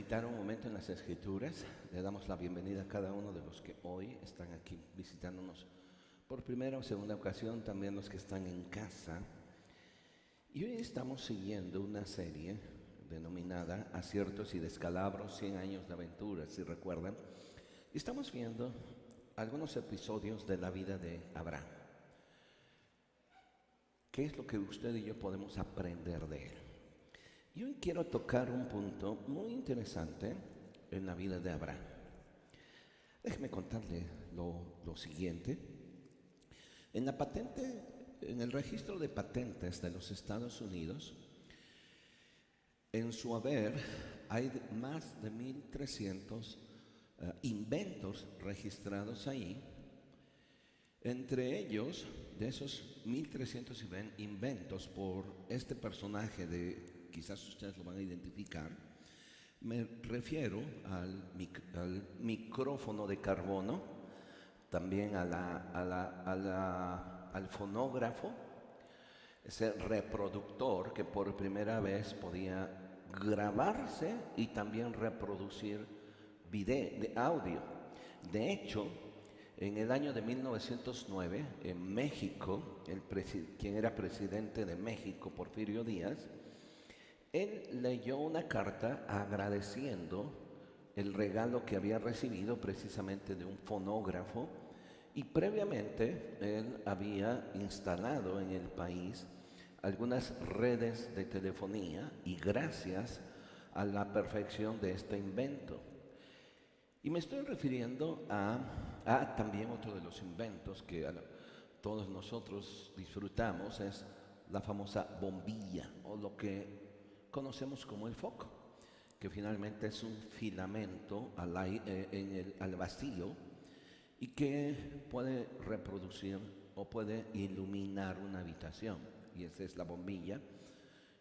meditar un momento en las Escrituras. Le damos la bienvenida a cada uno de los que hoy están aquí visitándonos por primera o segunda ocasión, también los que están en casa. Y hoy estamos siguiendo una serie denominada Aciertos y Descalabros, 100 años de aventuras, si recuerdan. Y estamos viendo algunos episodios de la vida de Abraham. ¿Qué es lo que usted y yo podemos aprender de él? Y hoy quiero tocar un punto muy interesante en la vida de Abraham. Déjeme contarle lo siguiente. En el registro de patentes de los Estados Unidos, en su haber hay más de 1,300 inventos registrados ahí. Entre ellos, de esos 1,300 inventos por este personaje quizás ustedes lo van a identificar, me refiero al micrófono de carbono, también al fonógrafo, ese reproductor que por primera vez podía grabarse y también reproducir audio. De hecho, en el año de 1909, en México, quien era presidente de México, Porfirio Díaz, él leyó una carta agradeciendo el regalo que había recibido precisamente de un fonógrafo, y previamente él había instalado en el país algunas redes de telefonía, y gracias a la perfección de este invento. Y me estoy refiriendo a también otro de los inventos que todos nosotros disfrutamos, es la famosa bombilla, o lo que conocemos como el foco, que finalmente es un filamento al vacío y que puede reproducir o puede iluminar una habitación, y esa es la bombilla,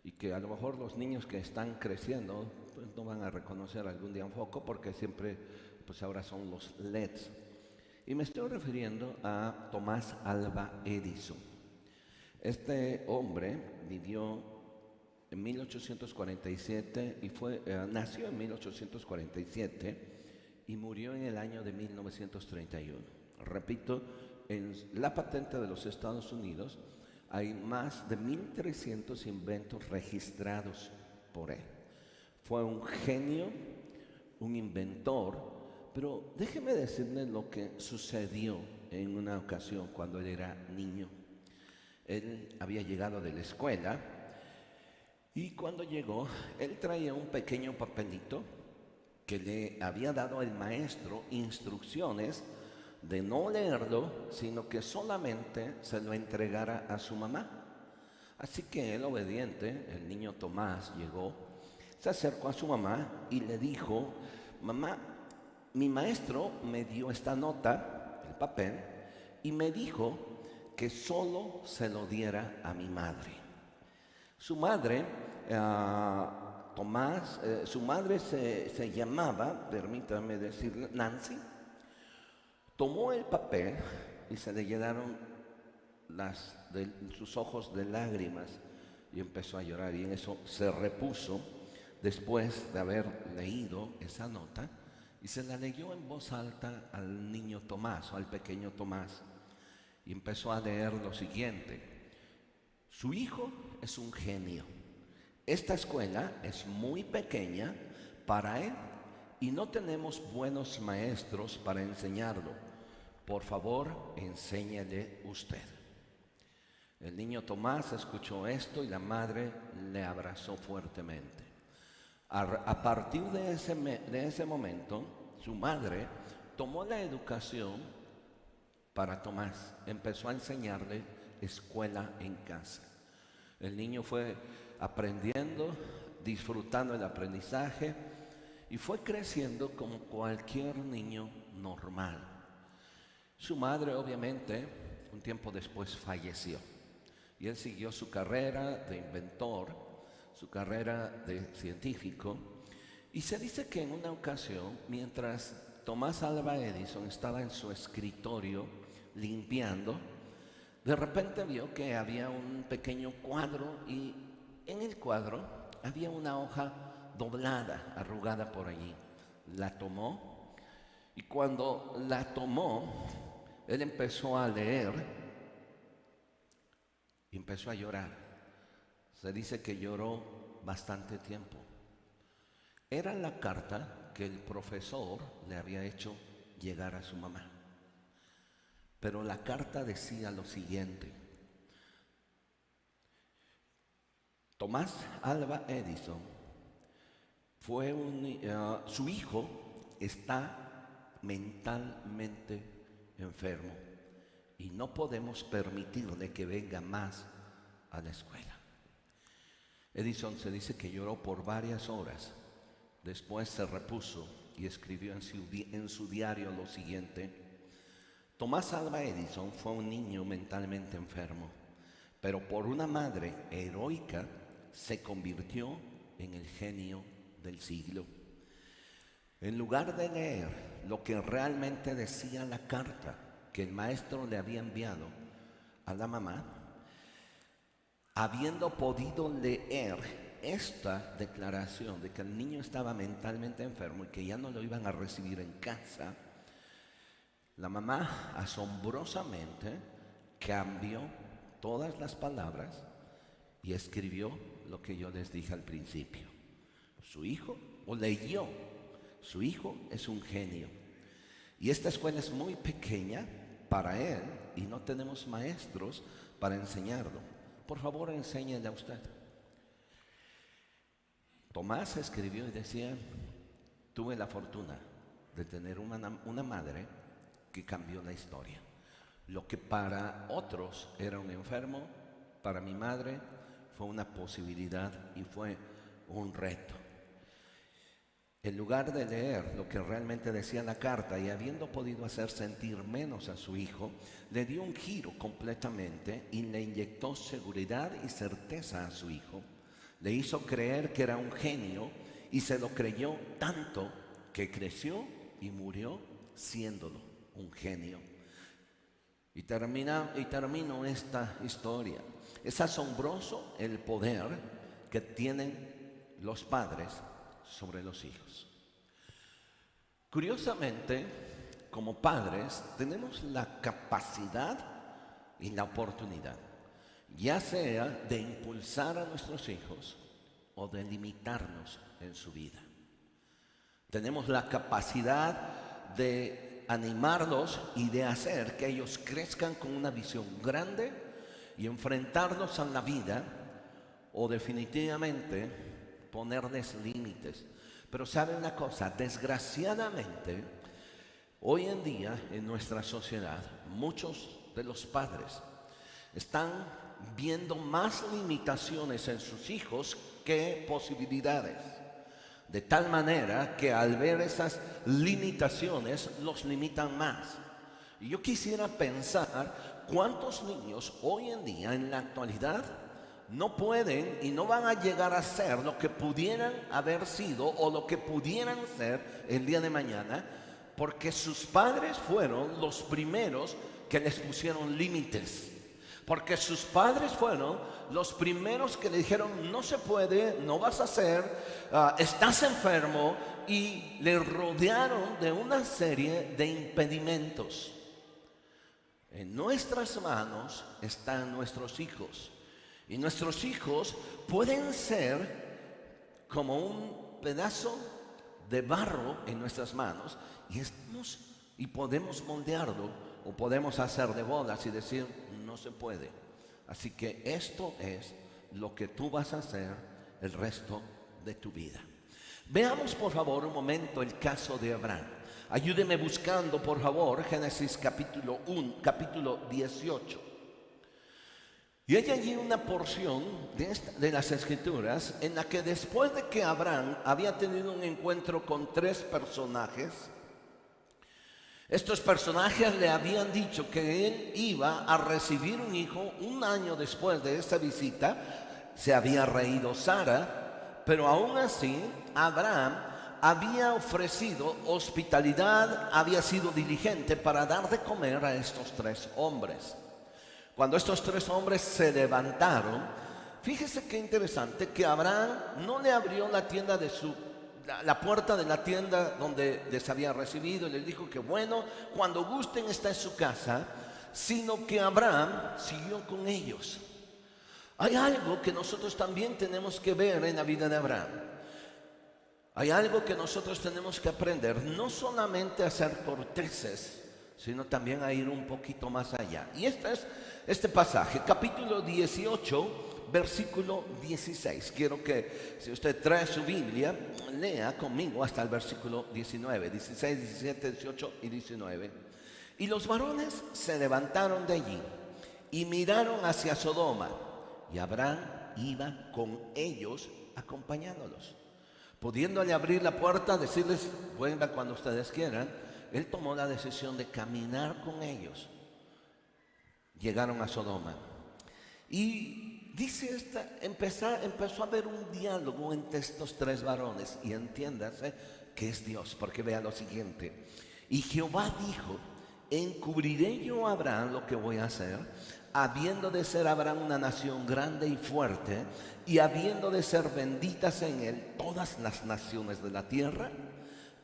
y que a lo mejor los niños que están creciendo pues no van a reconocer algún día un foco, porque siempre pues ahora son los LEDs. Y me estoy refiriendo a Tomás Alva Edison. Este hombre vivió en 1847 y nació en 1847 y murió en el año de 1931. Repito, en la patente de los Estados Unidos hay más de 1,300 inventos registrados por él. Fue un genio, un inventor, pero déjeme decirle lo que sucedió en una ocasión cuando él era niño. Él había llegado de la escuela, y cuando llegó, él traía un pequeño papelito que le había dado el maestro instrucciones de no leerlo, sino que solamente se lo entregara a su mamá. Así que él, obediente, el niño Tomás, llegó, se acercó a su mamá y le dijo: mamá, mi maestro me dio esta nota, el papel, y me dijo que solo se lo diera a mi madre. Su madre, su madre se llamaba, permítame decirle, Nancy. Tomó el papel y se le llenaron sus ojos de lágrimas y empezó a llorar, y en eso se repuso después de haber leído esa nota, y se la leyó en voz alta al niño Tomás, o al pequeño Tomás, y empezó a leer lo siguiente: su hijo es un genio. Esta escuela es muy pequeña para él y no tenemos buenos maestros para enseñarlo. Por favor, enséñale usted. El niño Tomás escuchó esto y la madre le abrazó fuertemente. A partir de ese momento, su madre tomó la educación para Tomás, empezó a enseñarle escuela en casa. El niño fue aprendiendo, disfrutando el aprendizaje, y fue creciendo como cualquier niño normal. Su madre, obviamente, un tiempo después falleció, y él siguió su carrera de inventor, su carrera de científico, y se dice que en una ocasión, mientras Tomás Alva Edison estaba en su escritorio limpiando, de repente vio que había un pequeño cuadro, y en el cuadro había una hoja doblada, arrugada por allí. La tomó y cuando la tomó, él empezó a leer y empezó a llorar. Se dice que lloró bastante tiempo. Era la carta que el profesor le había hecho llegar a su mamá. Pero la carta decía lo siguiente: Tomás Alva Edison su hijo está mentalmente enfermo y no podemos permitirle que venga más a la escuela. Edison se dice que lloró por varias horas. Después se repuso y escribió en su diario lo siguiente: Tomás Alva Edison fue un niño mentalmente enfermo, pero por una madre heroica se convirtió en el genio del siglo. En lugar de leer lo que realmente decía la carta que el maestro le había enviado a la mamá, habiendo podido leer esta declaración de que el niño estaba mentalmente enfermo y que ya no lo iban a recibir en casa, la mamá asombrosamente cambió todas las palabras y escribió lo que yo les dije al principio. Su hijo, o leyó, su hijo es un genio. Y esta escuela es muy pequeña para él y no tenemos maestros para enseñarlo. Por favor, enséñele a usted. Tomás escribió y decía: tuve la fortuna de tener una madre que cambió la historia. Lo que para otros era un enfermo, para mi madre fue una posibilidad y fue un reto. En lugar de leer lo que realmente decía la carta y habiendo podido hacer sentir menos a su hijo, le dio un giro completamente y le inyectó seguridad y certeza a su hijo. Le hizo creer que era un genio y se lo creyó tanto que creció y murió siéndolo un genio. Y termino esta historia. Es asombroso el poder que tienen los padres sobre los hijos. Curiosamente, como padres, tenemos la capacidad y la oportunidad, ya sea de impulsar a nuestros hijos o de limitarnos en su vida. Tenemos la capacidad de animarlos y de hacer que ellos crezcan con una visión grande y enfrentarlos a la vida, o definitivamente ponerles límites. Pero ¿saben una cosa? Desgraciadamente, hoy en día en nuestra sociedad, muchos de los padres están viendo más limitaciones en sus hijos que posibilidades. De tal manera que al ver esas limitaciones los limitan más. Y yo quisiera pensar cuántos niños hoy en día, en la actualidad, no pueden y no van a llegar a ser lo que pudieran haber sido o lo que pudieran ser el día de mañana, porque sus padres fueron los primeros que les pusieron límites. Porque sus padres fueron los primeros que le dijeron: no se puede, no vas a hacer, estás enfermo, y le rodearon de una serie de impedimentos. En nuestras manos están nuestros hijos. Y nuestros hijos pueden ser como un pedazo de barro en nuestras manos y podemos moldearlo o podemos hacer de bolas y decir: no se puede. Así que esto es lo que tú vas a hacer el resto de tu vida. Veamos por favor un momento el caso de Abraham. Ayúdeme buscando por favor Génesis capítulo 18. Y hay allí una porción de las Escrituras en la que después de que Abraham había tenido un encuentro con 3 personajes, estos personajes le habían dicho que él iba a recibir un hijo. Un año después de esa visita se había reído Sara, pero aún así Abraham había ofrecido hospitalidad, había sido diligente para dar de comer a estos 3 hombres. Cuando estos 3 hombres se levantaron, Fíjese qué interesante que Abraham no le abrió la tienda de la puerta de la tienda donde les había recibido y les dijo que bueno, cuando gusten está en su casa, sino que Abraham siguió con ellos. Hay algo que nosotros también tenemos que ver en la vida de Abraham. Hay algo que nosotros tenemos que aprender, no solamente a ser corteses, sino también a ir un poquito más allá. Y este pasaje, capítulo 18, versículo 16. Quiero que, si usted trae su Biblia, lea conmigo hasta el versículo 19, 16, 17, 18 y 19. Y los varones se levantaron de allí y miraron hacia Sodoma, y Abraham iba con ellos acompañándolos. Pudiéndole abrir la puerta, decirles, venga cuando ustedes quieran, él tomó la decisión de caminar con ellos. Llegaron a Sodoma. Y dice empezó a haber un diálogo entre estos tres varones. Y entiéndase que es Dios, porque vea lo siguiente. Y Jehová dijo, encubriré yo a Abraham lo que voy a hacer, habiendo de ser Abraham una nación grande y fuerte, y habiendo de ser benditas en él todas las naciones de la tierra,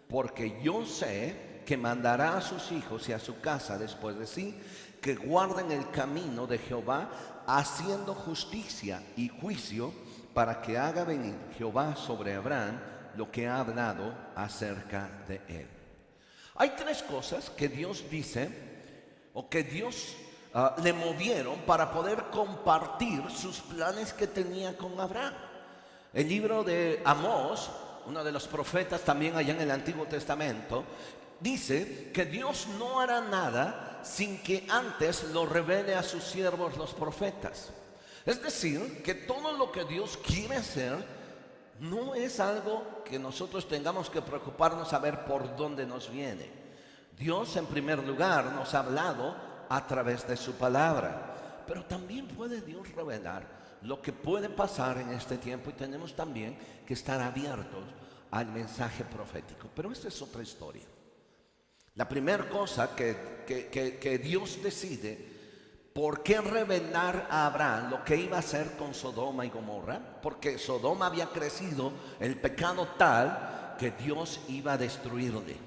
porque yo sé que mandará a sus hijos y a su casa después de sí, que guarden el camino de Jehová, haciendo justicia y juicio, para que haga venir Jehová sobre Abraham lo que ha hablado acerca de él. Hay tres cosas que Dios dice, o que Dios le movieron para poder compartir sus planes que tenía con Abraham. El libro de Amós, uno de los profetas también allá en el Antiguo Testamento, dice que Dios no hará nada sin que antes lo revele a sus siervos los profetas. Es decir, que todo lo que Dios quiere hacer no es algo que nosotros tengamos que preocuparnos a ver por dónde nos viene. Dios en primer lugar nos ha hablado a través de su palabra, pero también puede Dios revelar lo que puede pasar en este tiempo, y tenemos también que estar abiertos al mensaje profético. Pero esta es otra historia. La primera cosa que Dios decide, ¿por qué revelar a Abraham lo que iba a hacer con Sodoma y Gomorra? Porque Sodoma había crecido el pecado tal que Dios iba a destruirle.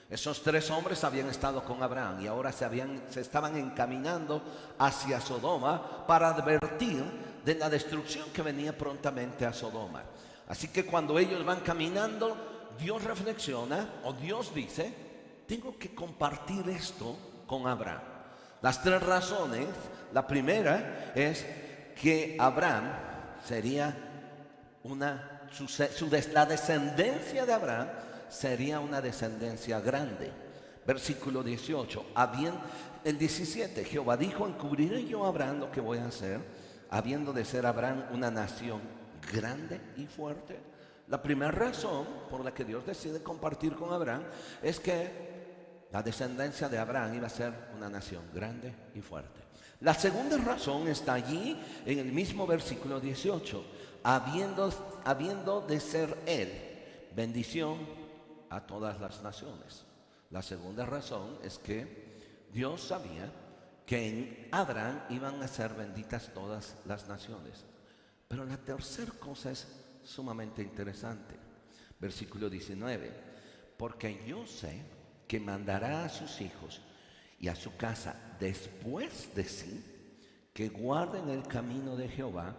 Esos tres hombres habían estado con Abraham y ahora se estaban encaminando hacia Sodoma para advertir de la destrucción que venía prontamente a Sodoma. Así que cuando ellos van caminando, Dios reflexiona, o Dios dice, tengo que compartir esto con Abraham. Las tres razones. La primera es que Abraham sería la descendencia de Abraham sería una descendencia grande. Versículo 18. El 17. Jehová dijo, encubriré yo a Abraham lo que voy a hacer, habiendo de ser Abraham una nación grande y fuerte. La primera razón por la que Dios decide compartir con Abraham es que la descendencia de Abraham iba a ser una nación grande y fuerte. La segunda razón está allí en el mismo versículo 18. Habiendo de ser él bendición a todas las naciones. La segunda razón es que Dios sabía que en Abraham iban a ser benditas todas las naciones. Pero la tercera cosa es sumamente interesante. Versículo 19. Porque yo sé que mandará a sus hijos y a su casa después de sí, que guarden el camino de Jehová,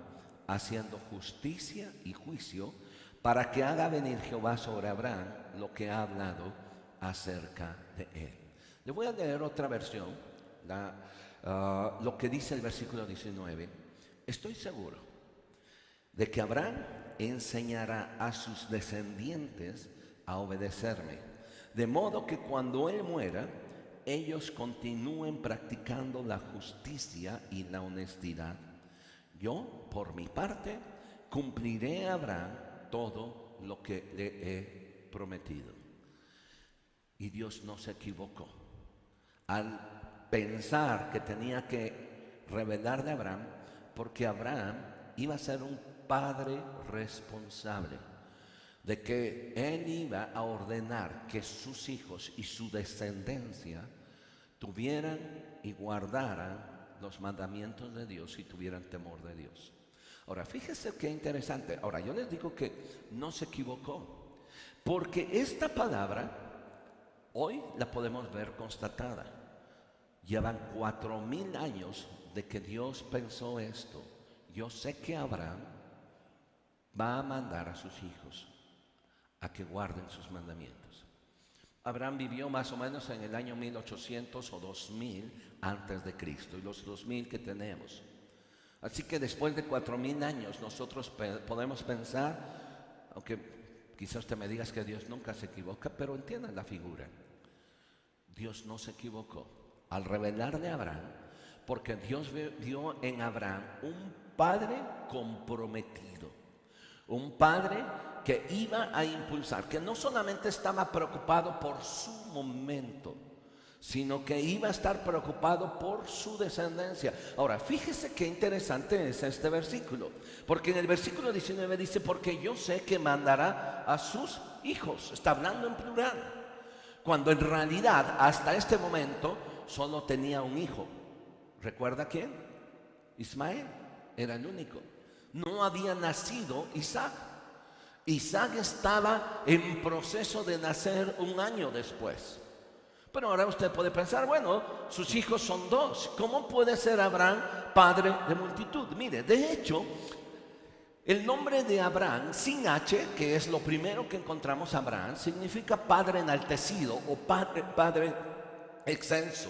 haciendo justicia y juicio, para que haga venir Jehová sobre Abraham lo que ha hablado acerca de él. Le voy a leer otra versión, lo que dice el versículo 19. Estoy seguro de que Abraham enseñará a sus descendientes a obedecerme, de modo que cuando él muera, ellos continúen practicando la justicia y la honestidad. Yo, por mi parte, cumpliré a Abraham todo lo que le he prometido. Y Dios no se equivocó al pensar que tenía que revelarle a Abraham, porque Abraham iba a ser un padre responsable, de que él iba a ordenar que sus hijos y su descendencia tuvieran y guardaran los mandamientos de Dios y tuvieran temor de Dios. Ahora, fíjese qué interesante. Ahora, yo les digo que no se equivocó, porque esta palabra hoy la podemos ver constatada. Llevan 4000 años de que Dios pensó esto. Yo sé que Abraham va a mandar a sus hijos a que guarden sus mandamientos. Abraham vivió más o menos en el año 1800 o 2000 antes de Cristo, y los 2000 que tenemos. Así que después de 4000 años nosotros podemos pensar, aunque quizás usted me diga que Dios nunca se equivoca, pero entiendan la figura. Dios no se equivocó al revelarle a Abraham, porque Dios vio en Abraham un padre comprometido, un padre que iba a impulsar, que no solamente estaba preocupado por su momento, sino que iba a estar preocupado por su descendencia. Ahora, fíjese qué interesante es este versículo, porque en el versículo 19 dice, porque yo sé que mandará a sus hijos. Está hablando en plural, cuando en realidad hasta este momento solo tenía un hijo. ¿Recuerda quién? Ismael era el único. No había nacido Isaac. Isaac estaba en proceso de nacer un año después. Pero ahora usted puede pensar, bueno, sus hijos son dos. ¿Cómo puede ser Abraham padre de multitud? Mire, de hecho, el nombre de Abraham, sin H, que es lo primero que encontramos Abraham, significa padre enaltecido o padre excelso.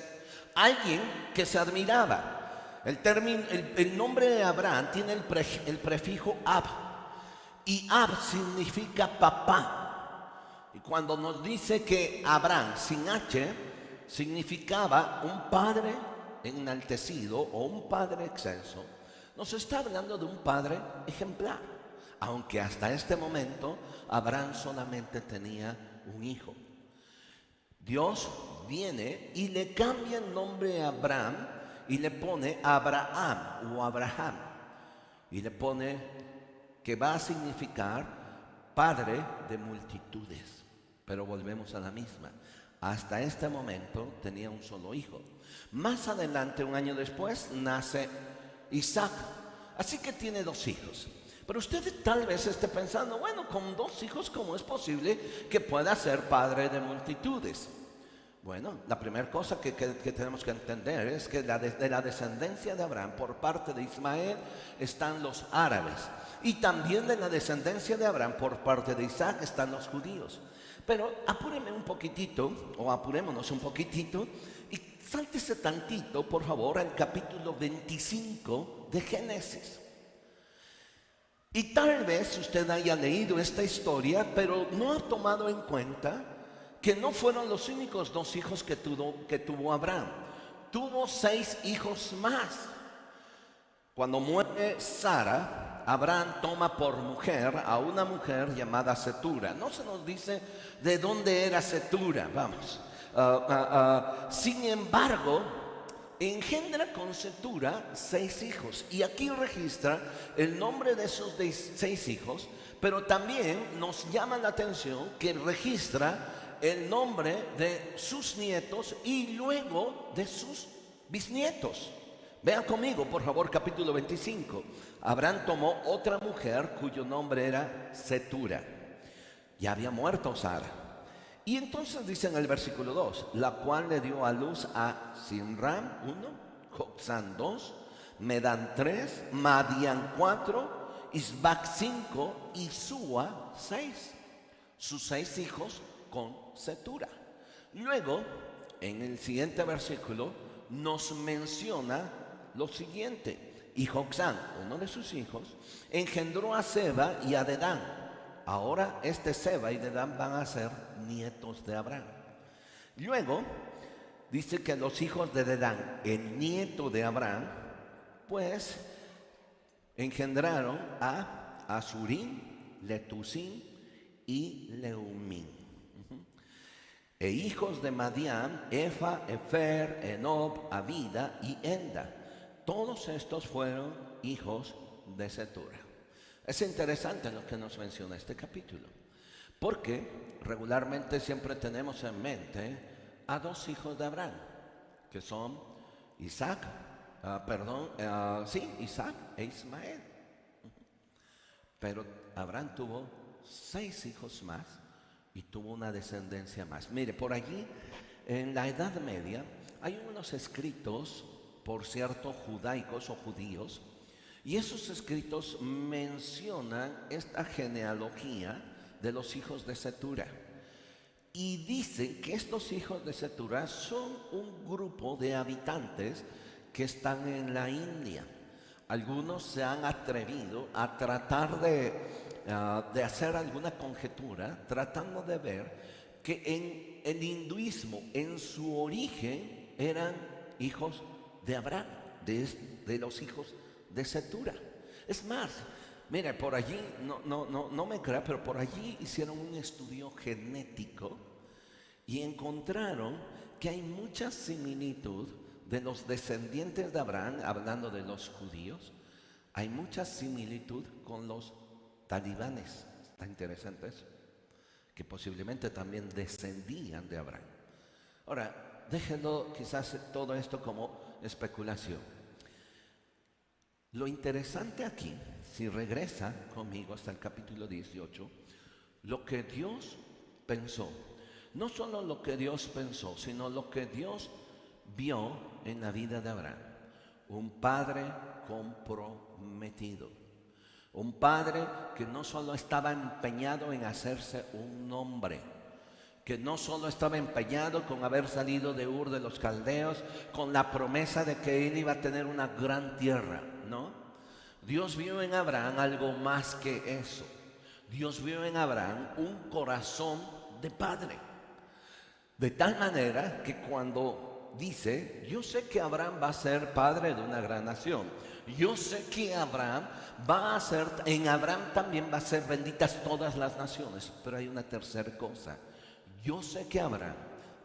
Alguien que se admiraba. El nombre de Abraham tiene el prefijo Ab. Y Ab significa papá. Y cuando nos dice que Abraham sin H significaba un padre enaltecido o un padre excelso, nos está hablando de un padre ejemplar. Aunque hasta este momento Abraham solamente tenía un hijo. Dios viene y le cambia el nombre a Abraham y le pone Abraham o Abraham. Y le pone que va a significar padre de multitudes. Pero volvemos a la misma. Hasta este momento tenía un solo hijo. Más adelante, un año después, nace Isaac. Así que tiene dos hijos. Pero usted tal vez esté pensando, bueno, con dos hijos, ¿cómo es posible que pueda ser padre de multitudes? Bueno, la primera cosa que tenemos que entender es que de la descendencia de Abraham por parte de Ismael están los árabes. Y también de la descendencia de Abraham por parte de Isaac están los judíos. Pero apúreme un poquitito, o apurémonos un poquitito, y sáltese tantito, por favor, al capítulo 25 de Génesis. Y tal vez usted haya leído esta historia, pero no ha tomado en cuenta que no fueron los únicos dos hijos que tuvo Abraham. Tuvo 6 hijos más. Cuando muere Sara, Abraham toma por mujer a una mujer llamada Cetura. No se nos dice de dónde era Cetura, vamos. Sin embargo, engendra con Cetura 6 hijos. Y aquí registra el nombre de esos 6 hijos, pero también nos llama la atención que registra el nombre de sus nietos y luego de sus bisnietos. Vean conmigo, por favor, capítulo 25. Abraham tomó otra mujer cuyo nombre era Cetura. Ya había muerto Sara. Y entonces dice en el versículo 2, la cual le dio a luz a Sinram 1, Joksán 2, Medán 3, Madián 4, Isbac 5 y Sua 6. Sus 6 hijos con Cetura. Luego, en el siguiente versículo, nos menciona lo siguiente. Y Joksán, uno de sus hijos, engendró a Seba y a Dedán. Ahora Seba y Dedán van a ser nietos de Abraham. Luego, dice que los hijos de Dedán, el nieto de Abraham, pues engendraron a Asurim, Letusím y Leumín. E hijos de Madián, Efa, Efer, Enob, Abida y Enda. Todos estos fueron hijos de Cetura. Es interesante lo que nos menciona este capítulo, porque regularmente siempre tenemos en mente a 2 hijos de Abraham, que son Isaac, Isaac e Ismael. Pero Abraham tuvo 6 hijos más y tuvo una descendencia más. Mire, por allí, en la Edad Media, hay unos escritos, por cierto, judaicos o judíos, y esos escritos mencionan esta genealogía de los hijos de Cetura. Y dicen que estos hijos de Cetura son un grupo de habitantes que están en la India. Algunos se han atrevido a tratar de hacer alguna conjetura, tratando de ver que en el hinduismo, en su origen, eran hijos de Abraham, de los hijos de Cetura. Es más, mira, por allí, no me crea, pero por allí hicieron un estudio genético y encontraron que hay mucha similitud de los descendientes de Abraham, hablando de los judíos, hay mucha similitud con los talibanes. Está interesante eso, que posiblemente también descendían de Abraham. Ahora, déjenlo quizás todo esto como especulación. Lo interesante aquí, si regresa conmigo hasta el capítulo 18, lo que Dios pensó, no solo lo que Dios pensó, sino lo que Dios vio en la vida de Abraham. Un padre comprometido, un padre que no solo estaba empeñado en hacerse un nombre, que no solo estaba empeñado con haber salido de Ur de los Caldeos con la promesa de que él iba a tener una gran tierra, ¿no? Dios vio en Abraham algo más que eso. Dios vio en Abraham un corazón de padre. De tal manera que cuando dice, yo sé que Abraham va a ser padre de una gran nación, yo sé que Abraham en Abraham también va a ser benditas todas las naciones, pero hay una tercera cosa. Yo sé que Abraham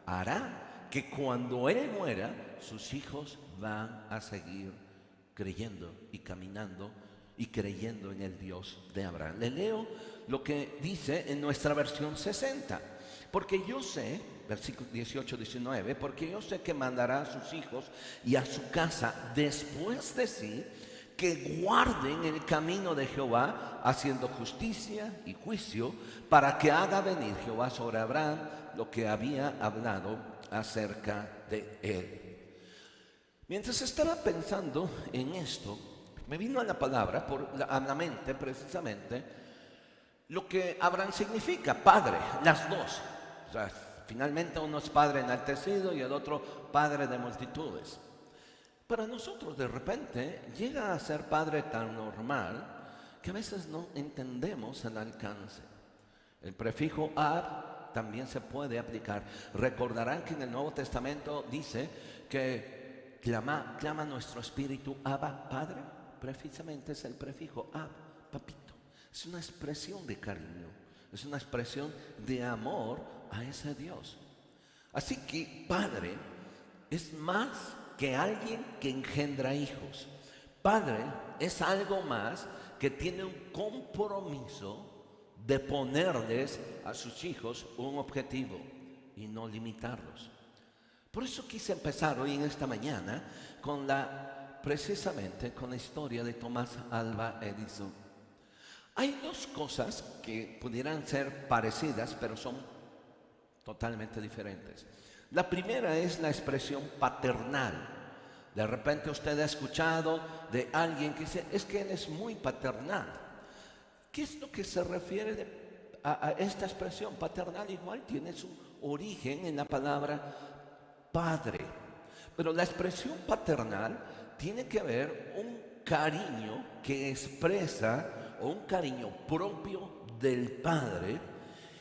hará que cuando él muera, sus hijos van a seguir creyendo y caminando y creyendo en el Dios de Abraham. Le leo lo que dice en nuestra versión 60. Porque yo sé, versículos 18, 19, porque yo sé que mandará a sus hijos y a su casa después de sí, que guarden el camino de Jehová, haciendo justicia y juicio, para que haga venir Jehová sobre Abraham lo que había hablado acerca de él. Mientras estaba pensando en esto, me vino a la palabra, a la mente precisamente, lo que Abraham significa, padre, las dos. O sea, finalmente uno es padre enaltecido y el otro padre de multitudes. Para nosotros de repente llega a ser padre tan normal que a veces no entendemos el alcance. El prefijo ab también se puede aplicar. Recordarán que en el Nuevo Testamento dice que clama nuestro espíritu Abba, Padre. Precisamente es el prefijo ab, papito. Es una expresión de cariño, es una expresión de amor a ese Dios. Así que padre es más que alguien que engendra hijos. Padre es algo más que tiene un compromiso de ponerles a sus hijos un objetivo y no limitarlos. Por eso quise empezar hoy en esta mañana precisamente con la historia de Thomas Alva Edison. Hay dos cosas que pudieran ser parecidas, pero son totalmente diferentes. La primera es la expresión paternal. De repente usted ha escuchado de alguien que dice, es que él es muy paternal. ¿Qué es lo que se refiere a esta expresión paternal? Igual tiene su origen en la palabra padre. Pero la expresión paternal tiene que ver un cariño que expresa, o un cariño propio del padre,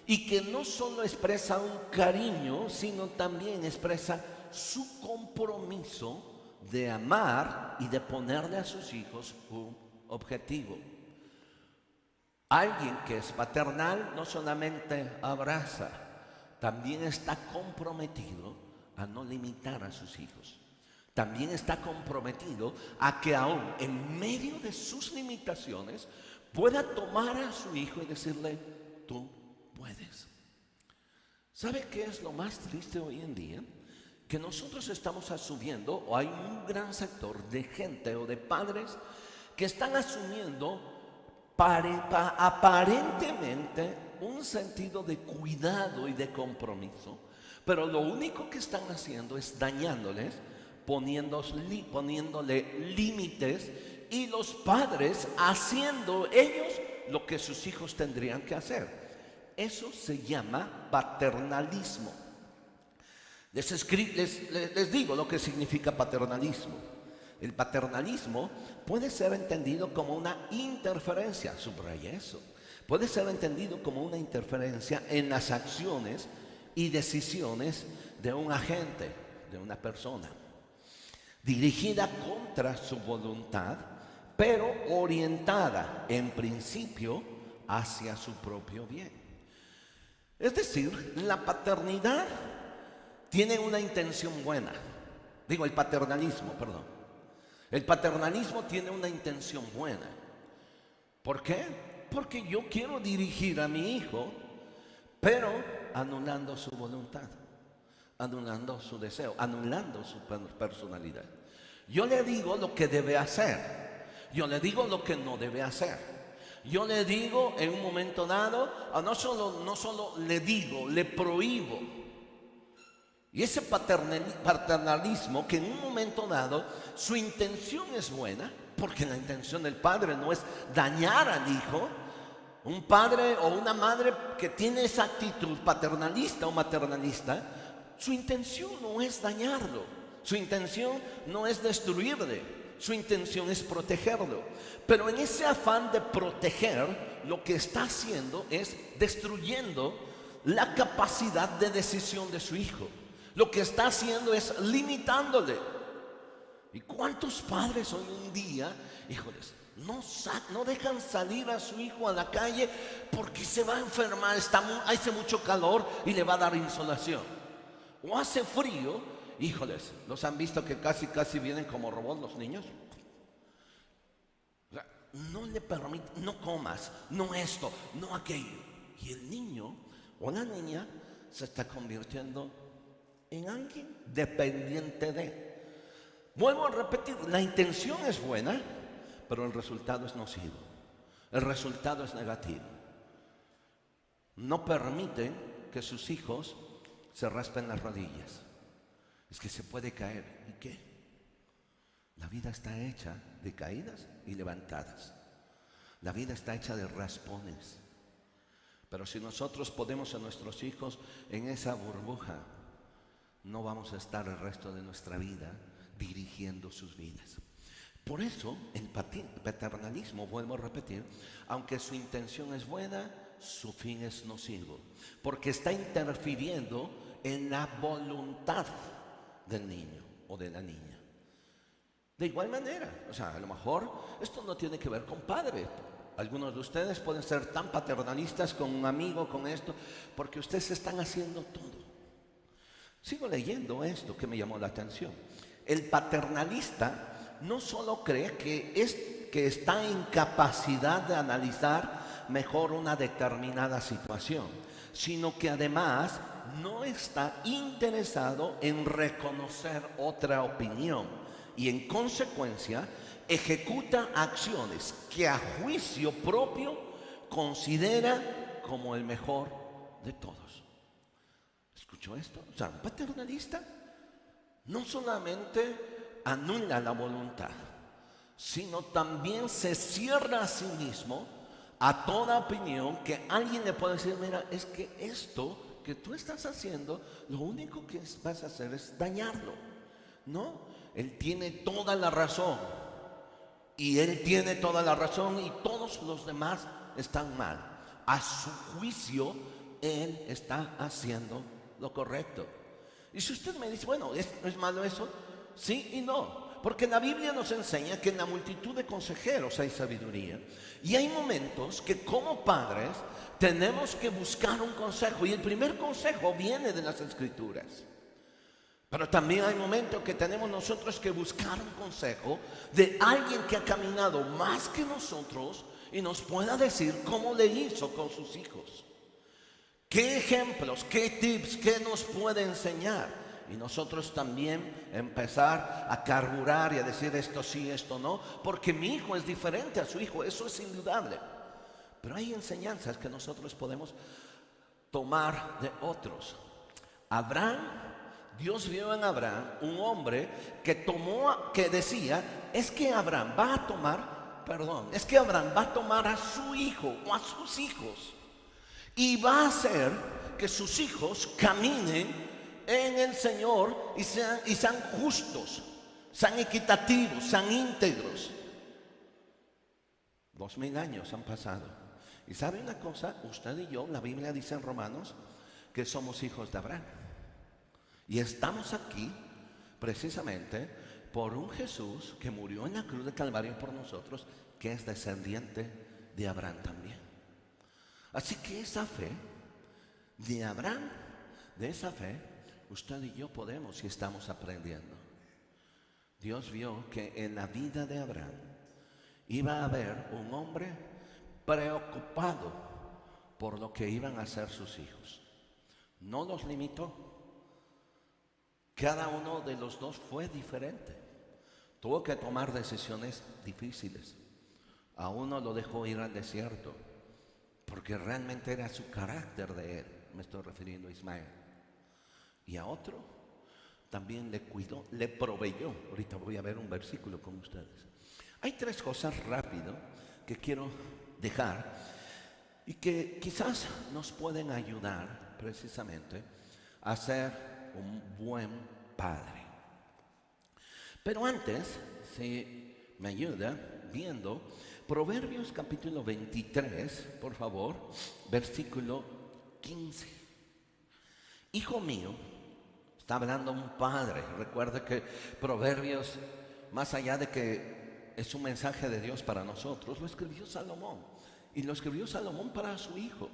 y que no solo expresa un cariño, sino también expresa su compromiso de amar y de ponerle a sus hijos un objetivo. Alguien que es paternal no solamente abraza, también está comprometido a no limitar a sus hijos. También está comprometido a que aún en medio de sus limitaciones pueda tomar a su hijo y decirle, tú puedes. ¿Sabe qué es lo más triste hoy en día? Que nosotros estamos asumiendo, o hay un gran sector de gente o de padres que están asumiendo aparentemente un sentido de cuidado y de compromiso, pero lo único que están haciendo es dañándoles, poniéndole límites, y los padres haciendo ellos lo que sus hijos tendrían que hacer. Eso se llama paternalismo. Les digo lo que significa paternalismo. El paternalismo puede ser entendido como una interferencia, subraya eso. Puede ser entendido como una interferencia en las acciones y decisiones de un agente, de una persona, dirigida contra su voluntad, pero orientada en principio hacia su propio bien. Es decir, la paternidad tiene una intención buena. Digo, el paternalismo tiene una intención buena. ¿Por qué? Porque yo quiero dirigir a mi hijo, pero anulando su voluntad, anulando su deseo, anulando su personalidad. Yo le digo lo que debe hacer, yo le digo lo que no debe hacer. Yo le digo en un momento dado, no solo le digo, le prohíbo. Y ese paternalismo, que en un momento dado su intención es buena, porque la intención del padre no es dañar al hijo. Un padre o una madre que tiene esa actitud paternalista o maternalista, su intención no es dañarlo, su intención no es destruirle, su intención es protegerlo. Pero en ese afán de proteger, lo que está haciendo es destruyendo la capacidad de decisión de su hijo. Lo que está haciendo es limitándole. ¿Y cuántos padres hoy en día, híjoles, no dejan salir a su hijo a la calle porque se va a enfermar, hace mucho calor y le va a dar insolación? O hace frío, híjoles, ¿los han visto que casi vienen como robots los niños? O sea, no le permiten, no comas, no esto, no aquello. Y el niño o la niña se está convirtiendo en alguien dependiente de. Vuelvo a repetir, la intención es buena, pero el resultado es nocivo. El resultado es negativo. No permiten que sus hijos se raspen las rodillas. Es que se puede caer. ¿Y qué? La vida está hecha de caídas y levantadas. La vida está hecha de raspones. Pero si nosotros ponemos a nuestros hijos en esa burbuja, no vamos a estar el resto de nuestra vida dirigiendo sus vidas. Por eso el paternalismo, vuelvo a repetir, aunque su intención es buena, su fin es nocivo, porque está interfiriendo en la voluntad del niño o de la niña. De igual manera, o sea, a lo mejor esto no tiene que ver con padre. Algunos de ustedes pueden ser tan paternalistas con un amigo, con esto, porque ustedes están haciendo todo. Sigo leyendo esto que me llamó la atención. El paternalista no solo cree que está en capacidad de analizar mejor una determinada situación, sino que además no está interesado en reconocer otra opinión y en consecuencia ejecuta acciones que a juicio propio considera como el mejor de todos. ¿Escuchó esto? O sea, un paternalista no solamente anula la voluntad, sino también se cierra a sí mismo a toda opinión que alguien le puede decir: mira, es que esto que tú estás haciendo, lo único que vas a hacer es dañarlo. No, él tiene toda la razón, y él tiene toda la razón, y todos los demás están mal. A su juicio, él está haciendo lo correcto. Y si usted me dice: bueno, ¿no es malo eso? Sí y no, porque la Biblia nos enseña que en la multitud de consejeros hay sabiduría, y hay momentos que como padres tenemos que buscar un consejo, y el primer consejo viene de las Escrituras. Pero también hay momentos que tenemos nosotros que buscar un consejo de alguien que ha caminado más que nosotros y nos pueda decir cómo le hizo con sus hijos. ¿Qué ejemplos, qué tips, qué nos puede enseñar? Y nosotros también empezar a carburar y a decir esto sí, esto no, porque mi hijo es diferente a su hijo, eso es indudable. Pero hay enseñanzas que nosotros podemos tomar de otros. Abraham, Dios vio en Abraham un hombre que decía, es que Abraham va a tomar a su hijo o a sus hijos y va a hacer que sus hijos caminen en el Señor y sean justos, sean equitativos, sean íntegros. 2000 años han pasado. Y sabe una cosa, usted y yo, la Biblia dice en Romanos que somos hijos de Abraham. Y estamos aquí precisamente por un Jesús que murió en la cruz de Calvario por nosotros, que es descendiente de Abraham también. Así que esa fe de Abraham, de esa fe, usted y yo podemos y estamos aprendiendo. Dios vio que en la vida de Abraham iba a haber un hombre preocupado por lo que iban a hacer sus hijos. No los limitó. Cada uno de los dos fue diferente. Tuvo que tomar decisiones difíciles. A uno lo dejó ir al desierto porque realmente era su carácter de él. Me estoy refiriendo a Ismael. Y a otro también le cuidó, le proveyó. Ahorita voy a ver un versículo con ustedes. Hay tres cosas rápido que quiero dejar y que quizás nos pueden ayudar precisamente a ser un buen padre. Pero antes, si me ayuda viendo Proverbios capítulo 23, por favor, versículo 15. Hijo mío, está hablando un padre. Recuerde que Proverbios, más allá de que es un mensaje de Dios para nosotros, lo escribió Salomón. Y lo escribió Salomón para su hijo.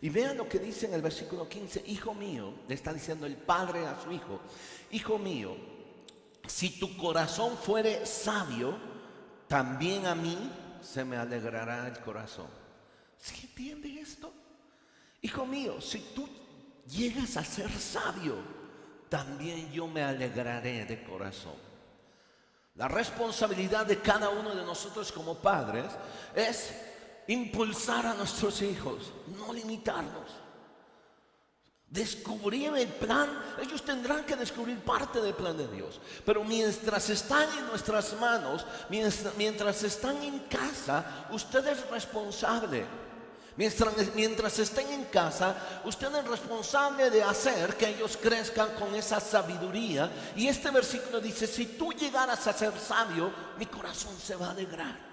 Y vean lo que dice en el versículo 15. Hijo mío, le está diciendo el padre a su hijo. Hijo mío, si tu corazón fuere sabio, también a mí se me alegrará el corazón. ¿Sí entiende esto? Hijo mío, si tú llegas a ser sabio, también yo me alegraré de corazón. La responsabilidad de cada uno de nosotros como padres es impulsar a nuestros hijos, no limitarlos. Descubrir el plan, ellos tendrán que descubrir parte del plan de Dios. Pero mientras están en nuestras manos, mientras están en casa, usted es responsable. Mientras estén en casa, usted es responsable de hacer que ellos crezcan con esa sabiduría. Y este versículo dice, si tú llegaras a ser sabio, mi corazón se va a alegrar.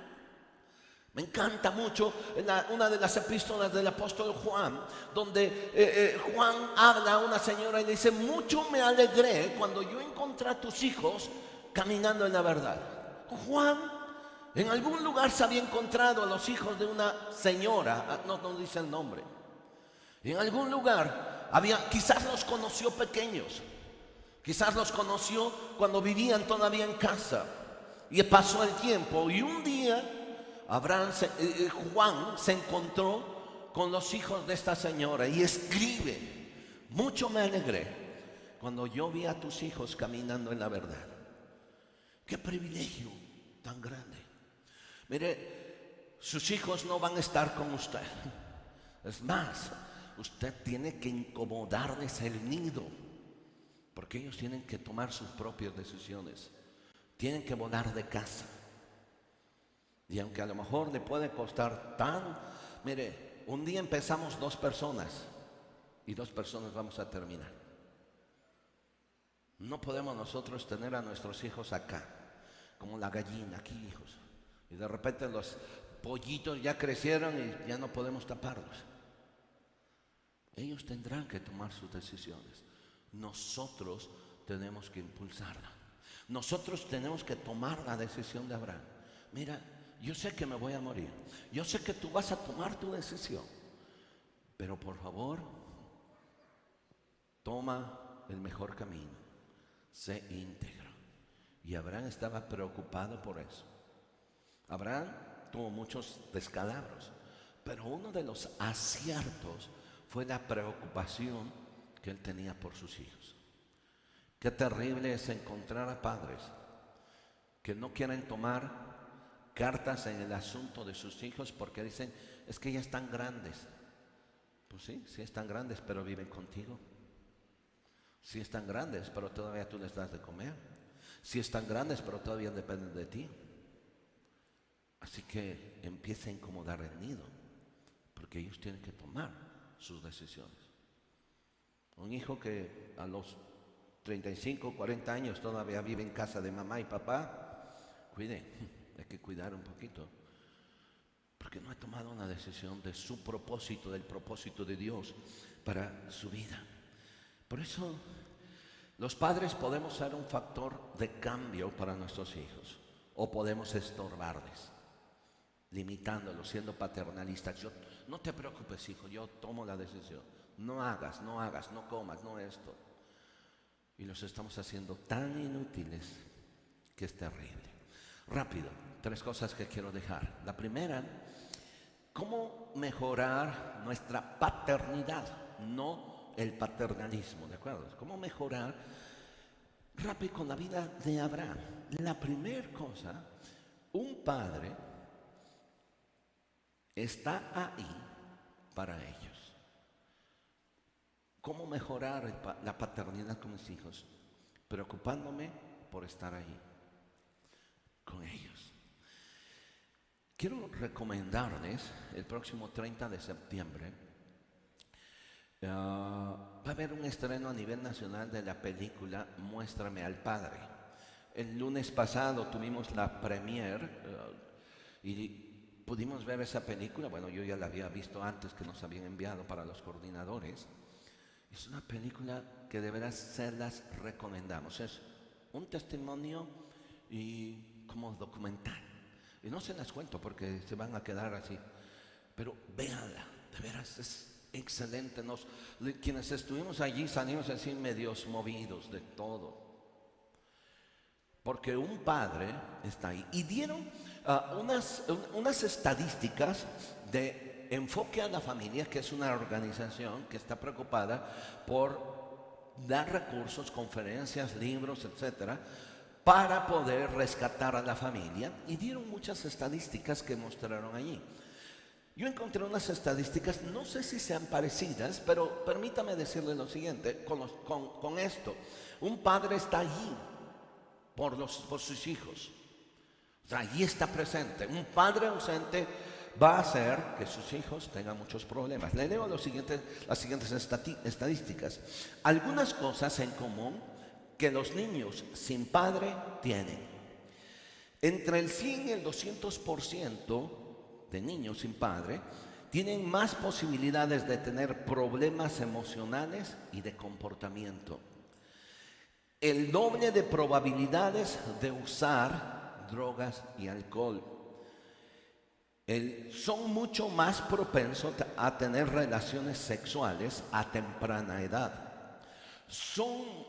Me encanta mucho una de las epístolas del apóstol Juan, donde Juan habla a una señora y le dice, mucho me alegré cuando yo encontré a tus hijos caminando en la verdad. Juan en algún lugar se había encontrado a los hijos de una señora, no dice el nombre. En algún lugar quizás los conoció pequeños, quizás los conoció cuando vivían todavía en casa. Y pasó el tiempo y un día Juan se encontró con los hijos de esta señora y escribe, mucho me alegré cuando yo vi a tus hijos caminando en la verdad. Qué privilegio tan grande. Mire, sus hijos no van a estar con usted. Es más, usted tiene que incomodarles el nido, porque ellos tienen que tomar sus propias decisiones. Tienen que volar de casa. Y aunque a lo mejor le puede costar mire, un día empezamos 2 personas y 2 personas vamos a terminar. No podemos nosotros tener a nuestros hijos acá, como la gallina, aquí hijos. Y de repente los pollitos ya crecieron y ya no podemos taparlos. Ellos tendrán que tomar sus decisiones. Nosotros tenemos que impulsarla. Nosotros tenemos que tomar la decisión de Abraham. Mira, yo sé que me voy a morir. Yo sé que tú vas a tomar tu decisión. Pero por favor, toma el mejor camino. Sé íntegro. Y Abraham estaba preocupado por eso. Abraham tuvo muchos descalabros, pero uno de los aciertos fue la preocupación que él tenía por sus hijos. Qué terrible es encontrar a padres que no quieren tomar cartas en el asunto de sus hijos porque dicen, es que ya están grandes. Pues sí, sí están grandes, pero viven contigo. Sí están grandes, pero todavía tú les das de comer. Sí están grandes, pero todavía dependen de ti. Así que empieza a incomodar el nido, porque ellos tienen que tomar sus decisiones. Un hijo que a los 35, 40 años todavía vive en casa de mamá y papá, cuide, hay que cuidar un poquito, porque no ha tomado una decisión de su propósito, del propósito de Dios para su vida. Por eso los padres podemos ser un factor de cambio para nuestros hijos, o podemos estorbarles, limitándolos, siendo paternalistas. No te preocupes, hijo, yo tomo la decisión. No hagas, no comas, no esto. Y los estamos haciendo tan inútiles que es terrible. Rápido, 3 cosas que quiero dejar. La primera, ¿cómo mejorar nuestra paternidad? No el paternalismo, ¿de acuerdo? ¿Cómo mejorar? Rápido, con la vida de Abraham. La primera cosa, un padre está ahí para ellos. ¿Cómo mejorar la paternidad con mis hijos? Preocupándome por estar ahí con ellos. Quiero recomendarles el próximo 30 de septiembre. Va a haber un estreno a nivel nacional de la película Muéstrame al Padre. El lunes pasado tuvimos la premiere y pudimos ver esa película. Bueno, yo ya la había visto antes, que nos habían enviado para los coordinadores. Es una película que de veras se las recomendamos. Es un testimonio y como documental. Y no se las cuento porque se van a quedar así. Pero véanla, de veras es excelente. Quienes estuvimos allí salimos así medios movidos de todo. Porque un padre está ahí. Y dieron unas estadísticas de Enfoque a la Familia, que es una organización que está preocupada por dar recursos, conferencias, libros, etcétera, para poder rescatar a la familia. Y dieron muchas estadísticas que mostraron allí. Yo encontré unas estadísticas, no sé si sean parecidas, pero permítame decirle lo siguiente con esto. Un padre está allí por sus hijos. O sea, allí está presente. Un padre ausente va a hacer que sus hijos tengan muchos problemas. Le leo las siguientes estadísticas. Algunas cosas en común que los niños sin padre tienen. Entre el 100 y el 200% de niños sin padre tienen más posibilidades de tener problemas emocionales y de comportamiento. El doble de probabilidades de usar drogas y alcohol. Son mucho más propensos a tener relaciones sexuales a temprana edad. Son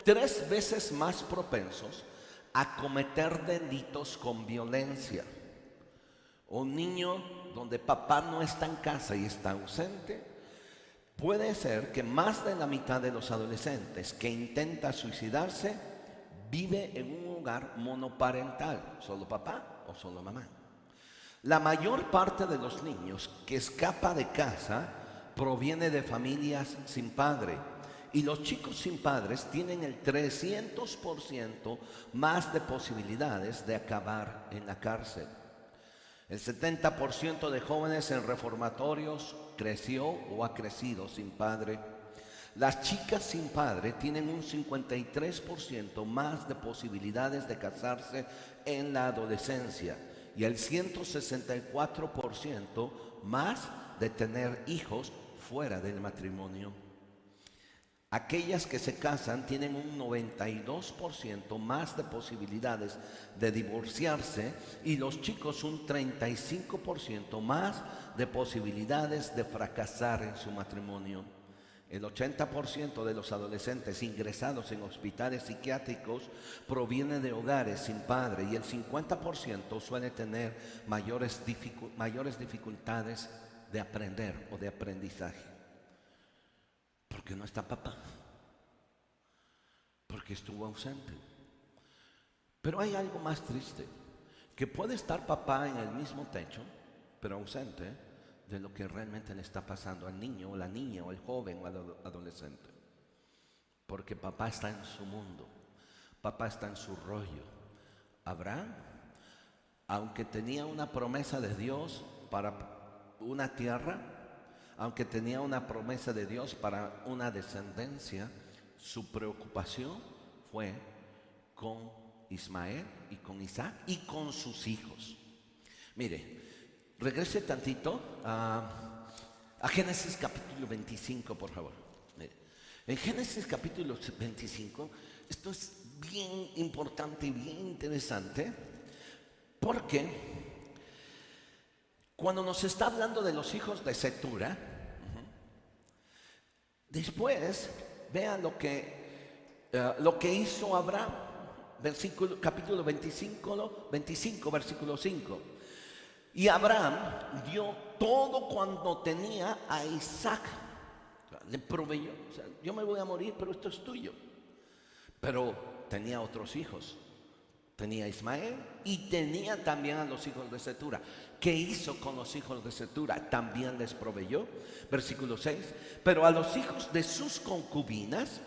3 veces más propensos a cometer delitos con violencia. Un niño donde papá no está en casa y está ausente, puede ser que más de la mitad de los adolescentes que intenta suicidarse vive en un hogar monoparental, solo papá o solo mamá. La mayor parte de los niños que escapa de casa proviene de familias sin padre. Y los chicos sin padres tienen el 300% más de posibilidades de acabar en la cárcel. El 70% de jóvenes en reformatorios creció o ha crecido sin padre. Las chicas sin padre tienen un 53% más de posibilidades de casarse en la adolescencia y el 164% más de tener hijos fuera del matrimonio. Aquellas que se casan tienen un 92% más de posibilidades de divorciarse y los chicos un 35% más de posibilidades de fracasar en su matrimonio. El 80% de los adolescentes ingresados en hospitales psiquiátricos proviene de hogares sin padre y el 50% suele tener mayores dificultades de aprender o de aprendizaje. Porque no está papá, porque estuvo ausente. Pero hay algo más triste, que puede estar papá en el mismo techo, pero ausente de lo que realmente le está pasando al niño o la niña o el joven o al adolescente. Porque papá está en su mundo, papá está en su rollo. Abraham, aunque tenía una promesa de Dios para una tierra, aunque tenía una promesa de Dios para una descendencia, su preocupación fue con Ismael y con Isaac y con sus hijos. Mire, regrese tantito a Génesis capítulo 25, por favor. Mire, en Génesis capítulo 25, esto es bien importante y bien interesante, porque cuando nos está hablando de los hijos de Cetura, después vean lo que hizo Abraham, capítulo 25, versículo 5. Y Abraham dio todo cuando tenía a Isaac. Le proveyó. O sea, yo me voy a morir, pero esto es tuyo. Pero tenía otros hijos. Tenía a Ismael y tenía también a los hijos de Cetura. ¿Qué hizo con los hijos de Cetura? También les proveyó. Versículo 6. Pero a los hijos de sus concubinas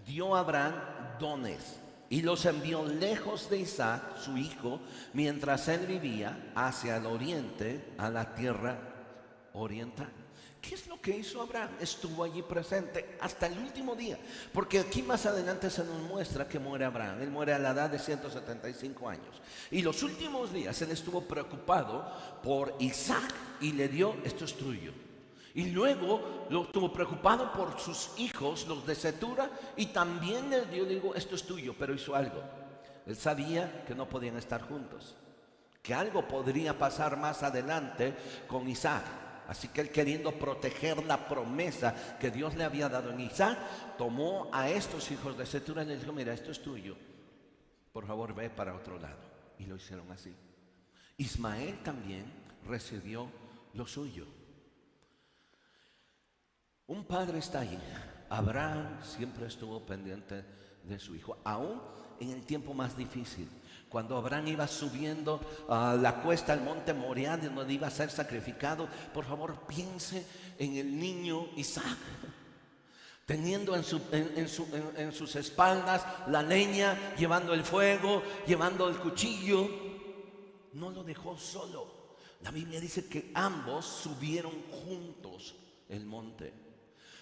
dio Abraham dones y los envió lejos de Isaac, su hijo, mientras él vivía hacia el oriente, a la tierra oriental. ¿Qué es lo que hizo Abraham? Estuvo allí presente hasta el último día, porque aquí más adelante se nos muestra que muere Abraham. Él muere a la edad de 175 años. Y los últimos días él estuvo preocupado por Isaac y le dio: esto es tuyo. Y luego lo estuvo preocupado por sus hijos, los de Cetura, y también le dio, digo, esto es tuyo, pero hizo algo. Él sabía que no podían estar juntos, que algo podría pasar más adelante con Isaac. Así que él, queriendo proteger la promesa que Dios le había dado en Isaac, tomó a estos hijos de Cetura y les dijo: mira, esto es tuyo, por favor ve para otro lado. Y lo hicieron así. Ismael también recibió lo suyo. Un padre está ahí. Abraham siempre estuvo pendiente de su hijo, aún en el tiempo más difícil. Cuando Abraham iba subiendo la cuesta al monte Moriah, donde iba a ser sacrificado, por favor piense en el niño Isaac, teniendo en sus espaldas la leña, llevando el fuego, llevando el cuchillo. No lo dejó solo. La Biblia dice que ambos subieron juntos el monte.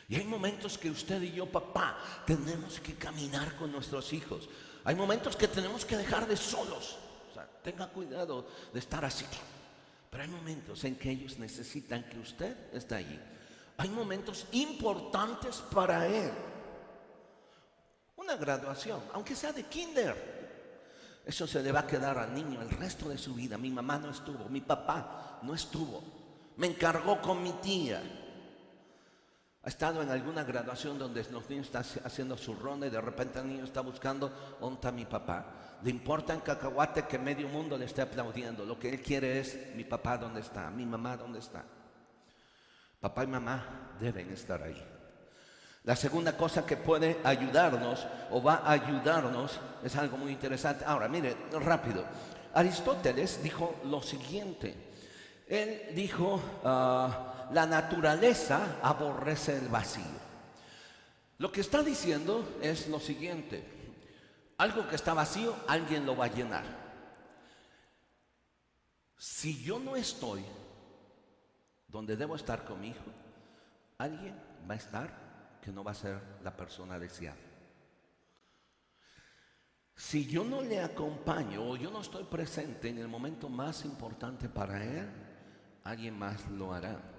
Y hay momentos que usted y yo, papá, tenemos que caminar con nuestros hijos. Hay momentos que tenemos que dejar de solos. O sea, tenga cuidado de estar así. Pero hay momentos en que ellos necesitan que usted esté allí. Hay momentos importantes para él. Una graduación, aunque sea de kinder, eso se le va a quedar al niño el resto de su vida. Mi mamá no estuvo, mi papá no estuvo. Me encargó con mi tía. Ha estado en alguna graduación donde los niños están haciendo su ronda y de repente el niño está buscando: ¿dónde está mi papá? Le importa en cacahuate que medio mundo le esté aplaudiendo. Lo que él quiere es: mi papá, ¿dónde está? Mi mamá, ¿dónde está? Papá y mamá deben estar ahí. La segunda cosa que puede ayudarnos o va a ayudarnos es algo muy interesante. Ahora, mire, rápido. Aristóteles dijo lo siguiente. Él dijo: la naturaleza aborrece el vacío. Lo que está diciendo es lo siguiente: algo que está vacío, alguien lo va a llenar. Si yo no estoy donde debo estar con mi hijo, alguien va a estar que no va a ser la persona deseada. Si yo no le acompaño o yo no estoy presente en el momento más importante para él, alguien más lo hará.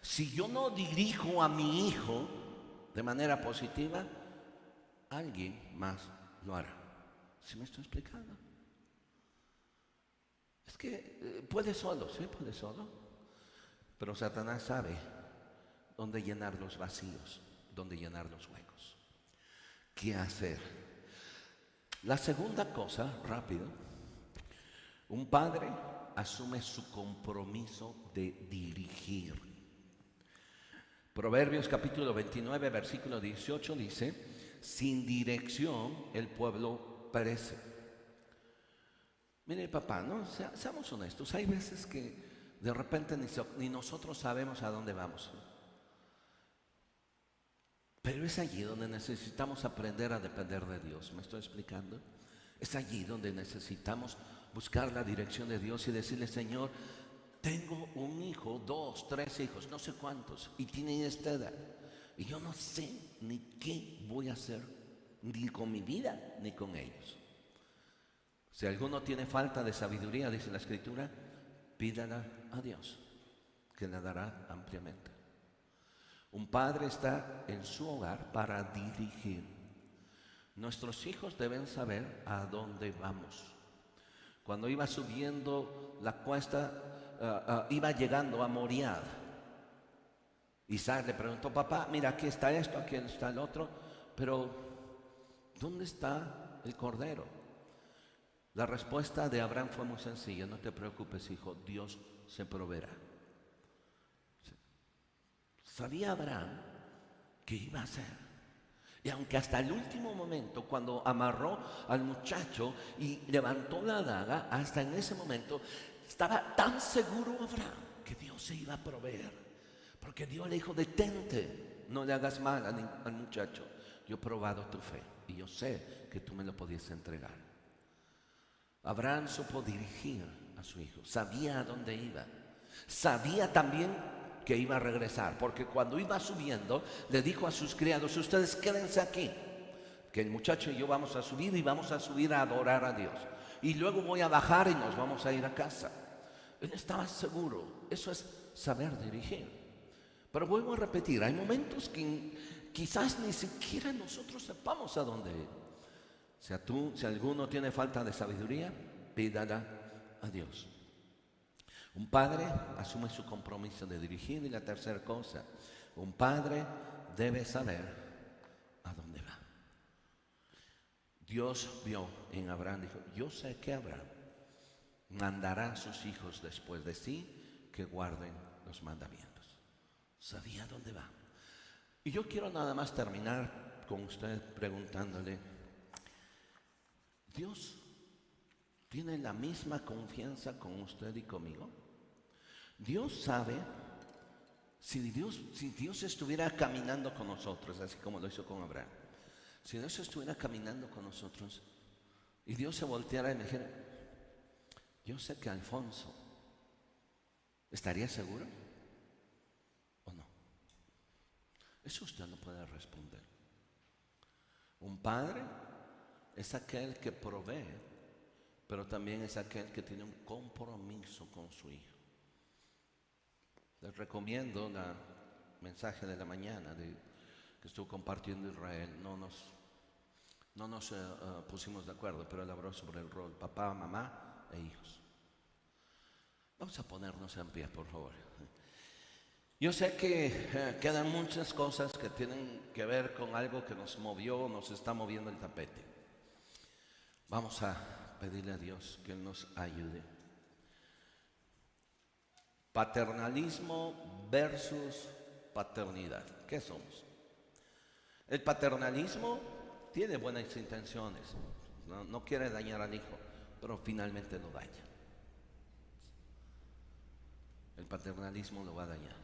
Si yo no dirijo a mi hijo de manera positiva, alguien más lo hará. ¿Sí me estoy explicando? Es que puede solo, sí puede solo, pero Satanás sabe dónde llenar los vacíos, dónde llenar los huecos. ¿Qué hacer? La segunda cosa, rápido: un padre asume su compromiso de dirigir. Proverbios capítulo 29, versículo 18 dice: sin dirección el pueblo perece. Mire, papá, no, seamos honestos. Hay veces que de repente ni nosotros sabemos a dónde vamos. Pero es allí donde necesitamos aprender a depender de Dios. ¿Me estoy explicando? Es allí donde necesitamos buscar la dirección de Dios y decirle: Señor, tengo un hijo, 2, 3 hijos, no sé cuántos, y tienen esta edad. Y yo no sé ni qué voy a hacer, ni con mi vida, ni con ellos. Si alguno tiene falta de sabiduría, dice la Escritura, pídala a Dios, que la dará ampliamente. Un padre está en su hogar para dirigir. Nuestros hijos deben saber a dónde vamos. Cuando iba subiendo la cuesta, iba llegando a Moriah, Isaac le preguntó: papá, mira, aquí está esto, aquí está el otro, pero ¿dónde está el cordero? La respuesta de Abraham fue muy sencilla: no te preocupes, hijo, Dios se proveerá. Sabía Abraham que iba a hacer. Y aunque hasta el último momento, cuando amarró al muchacho y levantó la daga, hasta en ese momento estaba tan seguro Abraham que Dios se iba a proveer. Porque Dios le dijo: detente, no le hagas mal al muchacho. Yo he probado tu fe y yo sé que tú me lo podías entregar. Abraham supo dirigir a su hijo, sabía a dónde iba, sabía también que iba a regresar, porque cuando iba subiendo le dijo a sus criados: ustedes quédense aquí, que el muchacho y yo vamos a subir, y vamos a subir a adorar a Dios, y luego voy a bajar y nos vamos a ir a casa. Él estaba seguro. Eso es saber dirigir. Pero vuelvo a repetir, hay momentos que quizás ni siquiera nosotros sepamos a dónde ir. Si alguno tiene falta de sabiduría, pídala a Dios. Un padre asume su compromiso de dirigir. Y la tercera cosa, un padre debe saber a dónde va. Dios vio en Abraham, dijo: yo sé que Abraham mandará a sus hijos después de sí que guarden los mandamientos. Sabía dónde va. Y yo quiero nada más terminar con usted preguntándole: ¿Dios tiene la misma confianza con usted y conmigo? Dios sabe, si Dios estuviera caminando con nosotros, así como lo hizo con Abraham, si Dios estuviera caminando con nosotros y Dios se volteara y me dijera: yo sé que Alfonso, ¿estaría seguro o no? Eso usted no puede responder. Un padre es aquel que provee, pero también es aquel que tiene un compromiso con su hijo. Les recomiendo el mensaje de la mañana que estuvo compartiendo Israel. No nos pusimos de acuerdo, pero él habló sobre el rol papá, mamá e hijos. Vamos a ponernos en pie, por favor. Yo sé que quedan muchas cosas que tienen que ver con algo que nos movió, nos está moviendo el tapete. Vamos a pedirle a Dios que Él nos ayude. Paternalismo versus paternidad. ¿Qué somos? El paternalismo tiene buenas intenciones, no quiere dañar al hijo, pero finalmente lo daña. El paternalismo lo va a dañar.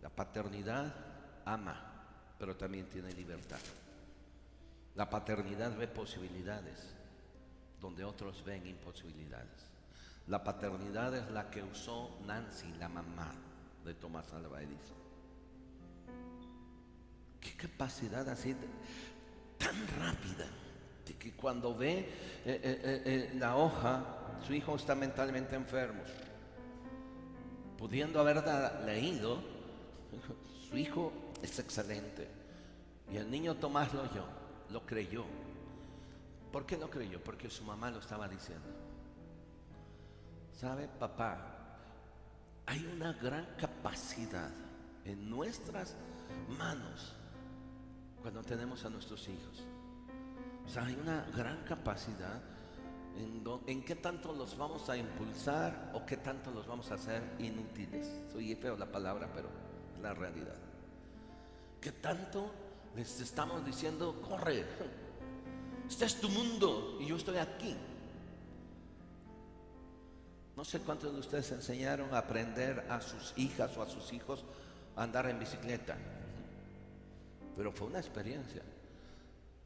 La paternidad ama, pero también tiene libertad. La paternidad ve posibilidades donde otros ven imposibilidades. La paternidad es la que usó Nancy, la mamá de Tomás Alva Edison. Qué capacidad así tan rápida, de que cuando ve la hoja, su hijo está mentalmente enfermo, pudiendo haberla leído, su hijo es excelente. Y el niño Tomás lo creyó. ¿Por qué lo creyó? Porque su mamá lo estaba diciendo. ¿Sabe, papá? Hay una gran capacidad en nuestras manos cuando tenemos a nuestros hijos. O sea, hay una gran capacidad en qué tanto los vamos a impulsar o qué tanto los vamos a hacer inútiles. Soy feo la palabra, pero es la realidad. ¿Qué tanto les estamos diciendo: corre, este es tu mundo y yo estoy aquí? No sé cuántos de ustedes enseñaron a aprender a sus hijas o a sus hijos a andar en bicicleta, pero fue una experiencia.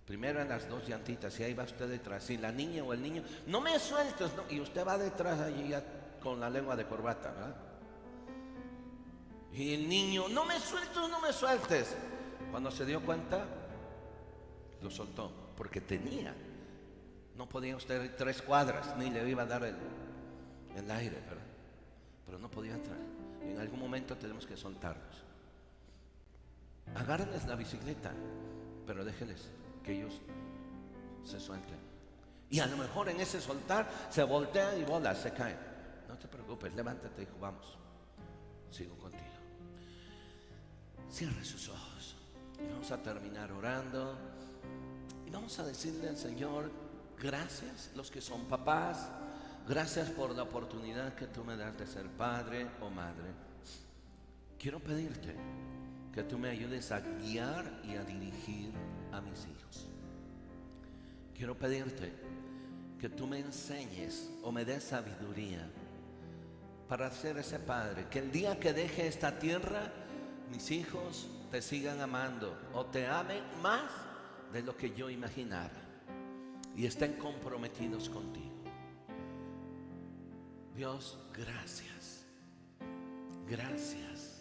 Primero en las dos llantitas y ahí va usted detrás. Y la niña o el niño, no me sueltes, no. Y usted va detrás allí ya con la lengua de corbata, ¿verdad? Y el niño, no me sueltes, no me sueltes. Cuando se dio cuenta, lo soltó, porque tenía. No podía usted ir 3 cuadras, ni le iba a dar el aire, ¿verdad? Pero no podía entrar. En algún momento tenemos que soltarlos. Agárrenles la bicicleta, pero déjenles que ellos se suelten. Y a lo mejor en ese soltar se voltean y bolas, se caen. No te preocupes, levántate, hijo, vamos. Sigo contigo. Cierre sus ojos y vamos a terminar orando. Y vamos a decirle al Señor, gracias, los que son papás, gracias por la oportunidad que tú me das de ser padre o madre. Quiero pedirte que tú me ayudes a guiar y a dirigir a mis hijos. Quiero pedirte que tú me enseñes o me des sabiduría para ser ese padre, que el día que deje esta tierra, mis hijos te sigan amando o te amen más de lo que yo imaginara y estén comprometidos contigo. Dios, gracias. Gracias.